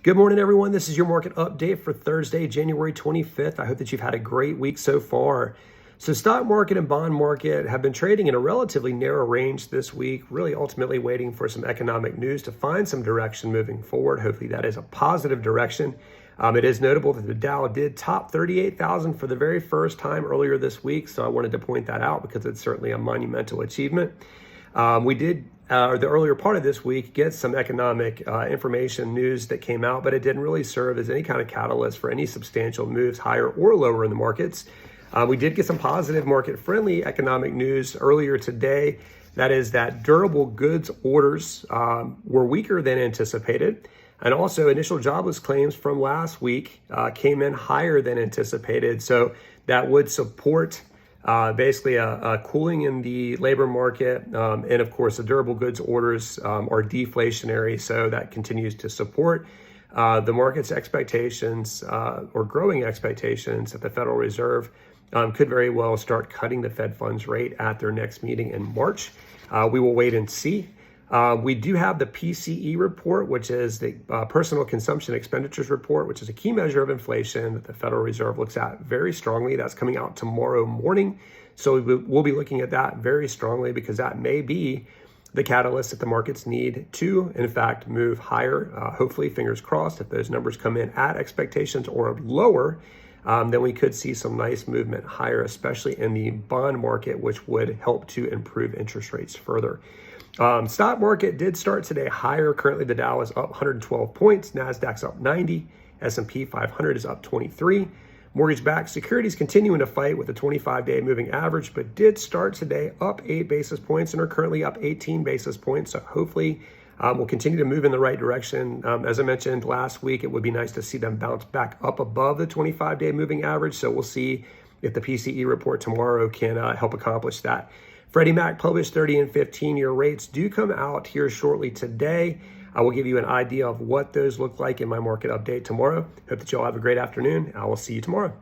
Good morning, everyone. This is your market update for Thursday, January 25th. I hope that you've had a great week so far. So stock market and bond market have been trading in a relatively narrow range this week, really ultimately waiting for some economic news to find some direction moving forward. Hopefully that is a positive direction. It is notable that the Dow did top 38,000 for the very first time earlier this week. So I wanted to point that out because it's certainly a monumental achievement. We did, the earlier part of this week, get some economic information news that came out, but it didn't really serve as any kind of catalyst for any substantial moves higher or lower in the markets. We did get some positive market-friendly economic news earlier today. That is that durable goods orders were weaker than anticipated. And also initial jobless claims from last week came in higher than anticipated. So that would support basically a cooling in the labor market. And of course, the durable goods orders are deflationary. So that continues to support the market's expectations or growing expectations that the Federal Reserve could very well start cutting the Fed funds rate at their next meeting in March. We will wait and see. We do have the PCE report, which is the personal consumption expenditures report, which is a key measure of inflation that the Federal Reserve looks at very strongly. That's coming out tomorrow morning. So we'll be looking at that very strongly because that may be the catalyst that the markets need to, in fact, move higher. Hopefully, fingers crossed, if those numbers come in at expectations or lower, then we could see some nice movement higher, especially in the bond market, which would help to improve interest rates further. Stock market did start today higher. Currently, the Dow is up 112 points. NASDAQ's up 90. S&P 500 is up 23. Mortgage-backed securities continuing to fight with the 25-day moving average, but did start today up 8 basis points and are currently up 18 basis points. So hopefully we'll continue to move in the right direction. As I mentioned last week, it would be nice to see them bounce back up above the 25-day moving average. So we'll see if the PCE report tomorrow can help accomplish that. Freddie Mac published 30 and 15-year rates do come out here shortly today. I will give you an idea of what those look like in my market update tomorrow. Hope that you all have a great afternoon. I will see you tomorrow.